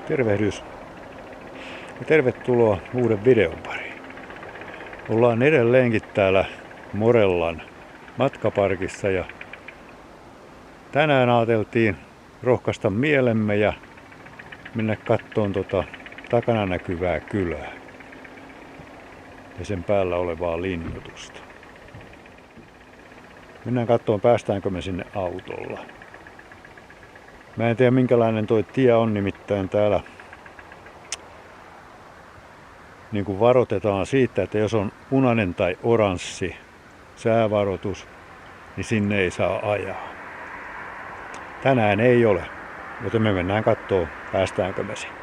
Tervehdys ja tervetuloa uuden videon pariin. Ollaan edelleenkin täällä Morellan matkaparkissa ja tänään ajateltiin rohkaista mielemme ja mennä kattoon takana näkyvää kylää ja sen päällä olevaa linnoitusta. Mennään kattoon, päästäänkö me sinne autolla. Mä en tiedä minkälainen toi tie on, nimittäin täällä niin kuin varoitetaan siitä, että jos on punainen tai oranssi säävaroitus, niin sinne ei saa ajaa. Tänään ei ole, joten me mennään katsomaan, päästäänkö me sinne.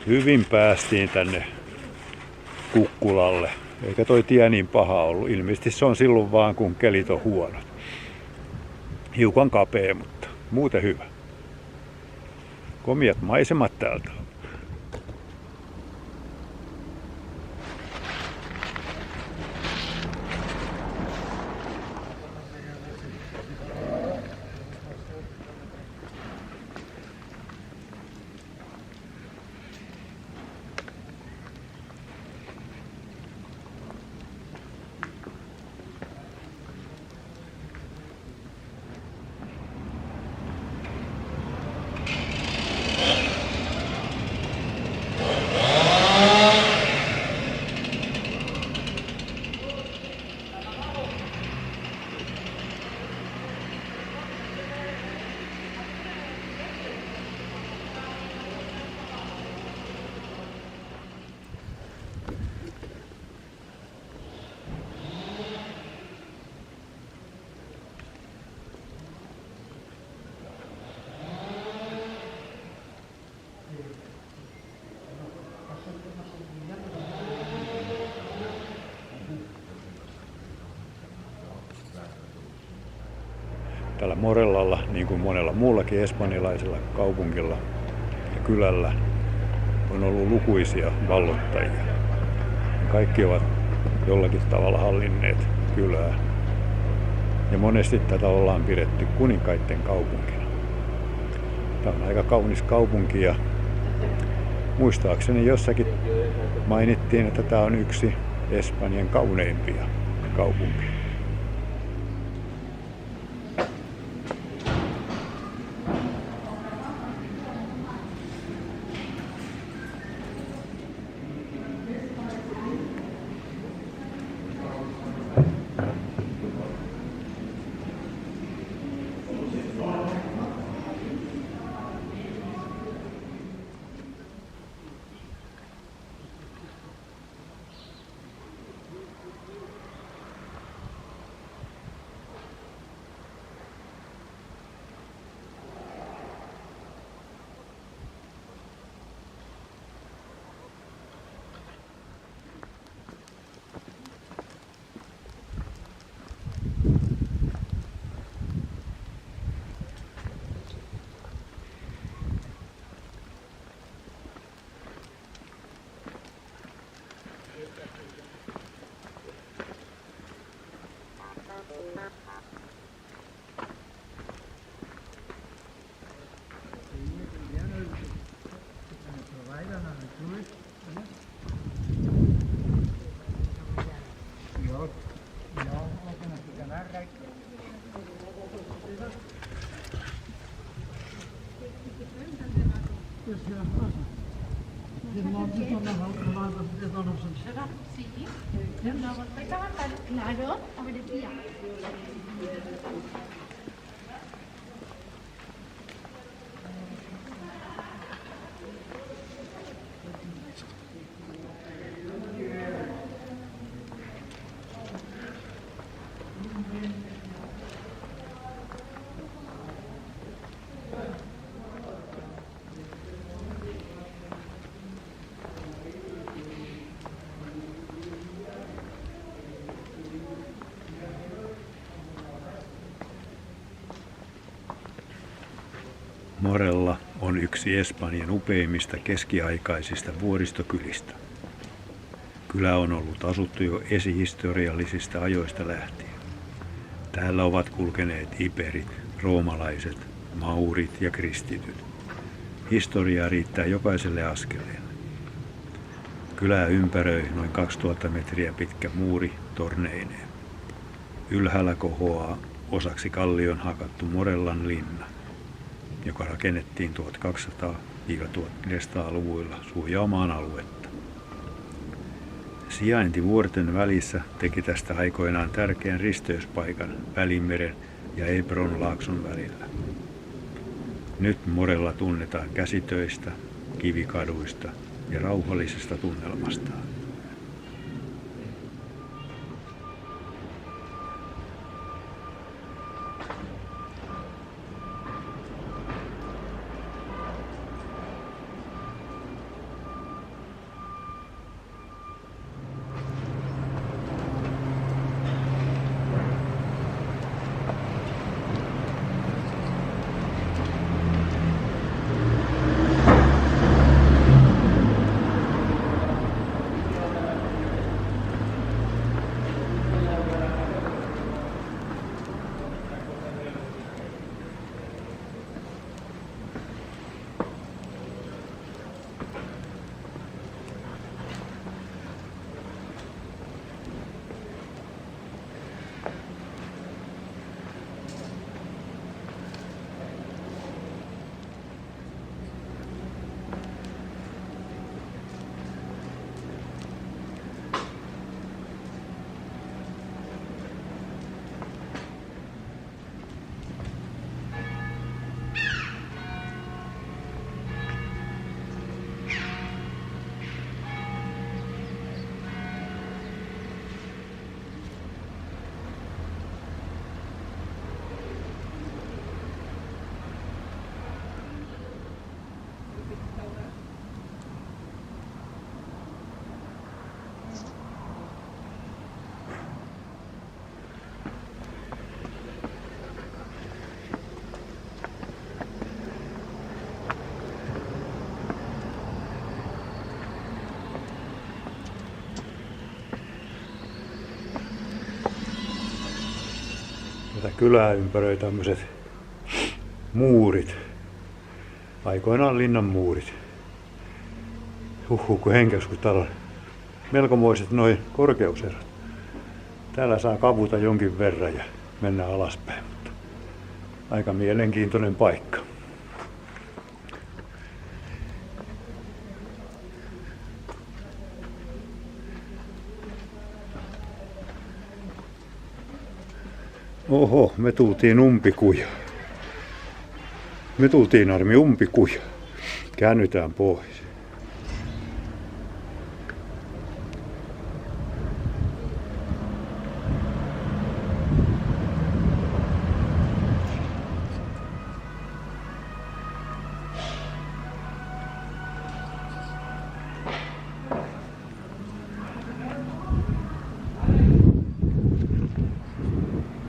Hyvin päästiin tänne Kukkulalle, eikä toi tie niin paha ollut. Ilmeisesti se on silloin vaan, kun kelit on huonot. Hiukan kapea, mutta muuten hyvä. Komiat maisemat täältä on. Täällä Morellalla, niin kuin monella muullakin espanjalaisella kaupungilla ja kylällä, on ollut lukuisia vallottajia. Kaikki ovat jollakin tavalla hallinneet kylää. Ja monesti tätä ollaan pidetty kuninkaiden kaupunkina. Tämä on aika kaunis kaupunki ja muistaakseni jossakin mainittiin, että tämä on yksi Espanjan kauneimpia kaupunkeja. ¿Verdad? Sí. La botella va a estar claro. A ver, tía. Morella on yksi Espanjan upeimmista keskiaikaisista vuoristokylistä. Kylä on ollut asuttu jo esihistoriallisista ajoista lähtien. Täällä ovat kulkeneet iberit, roomalaiset, maurit ja kristityt. Historiaa riittää jokaiselle askeleelle. Kylää ympäröi noin 2000 metriä pitkä muuri torneineen. Ylhäällä kohoaa osaksi kallion hakattu Morellan linna, joka rakennettiin 1200-1400-luvuilla suojaamaan aluetta. Sijainti vuorten välissä teki tästä aikoinaan tärkeän risteyspaikan Välimeren ja Ebron laakson välillä. Nyt Morella tunnetaan käsitöistä, kivikaduista ja rauhallisesta tunnelmastaan. Tätä kylää ympäröi tämmöiset muurit. Aikoinaan linnan muurit. Kun henkäys, kun täällä on melkomoiset noin korkeuserot. Täällä saa kavuta jonkin verran ja mennä alaspäin, mutta aika mielenkiintoinen paikka. Oho, me tultiin umpikujaan. Me tultiin Armi umpikujaan. Käännytään pois.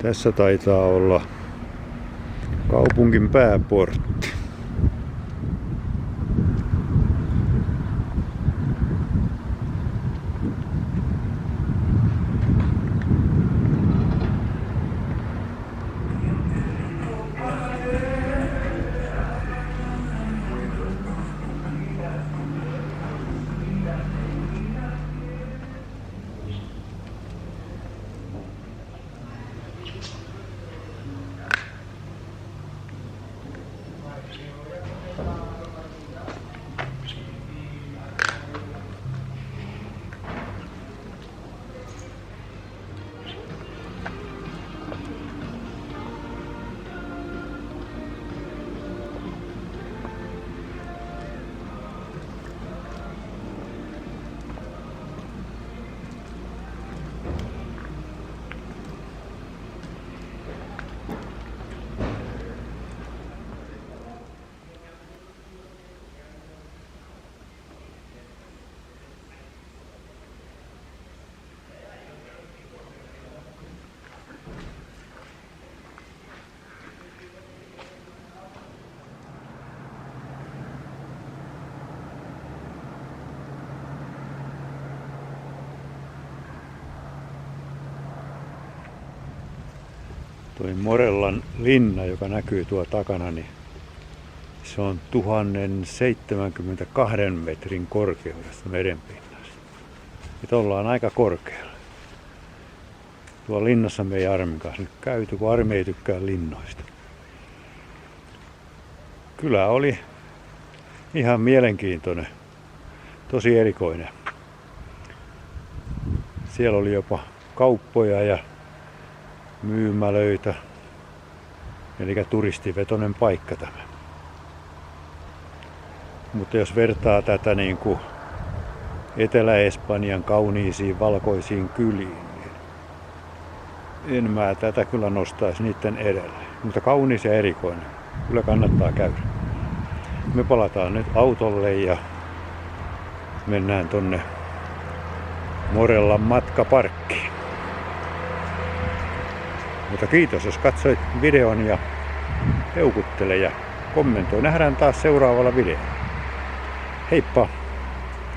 Tässä taitaa olla kaupungin pääportti. Toi Morellan linna, joka näkyy tuo takana, niin se on 1072 metrin korkeudesta merenpinnasta. Nyt ollaan aika korkealla. Tuolla linnassa me ei Armin kanssa nyt käyty, kun Armi ei tykkää linnoista. Kylä oli ihan mielenkiintoinen, tosi erikoinen. Siellä oli jopa kauppoja ja myymälöitä, eli turistivetoinen paikka tämä. Mutta jos vertaa tätä niin kuin Etelä-Espanjan kauniisiin valkoisiin kyliin, niin en mä tätä kyllä nostaisi niiden edelle. Mutta kaunis ja erikoinen. Kyllä kannattaa käydä. Me palataan nyt autolle ja mennään tonne Morellan matkaparkkiin. Mutta kiitos, jos katsoit videon ja peukuttele ja kommentoi. Nähdään taas seuraavalla videolla. Heippa!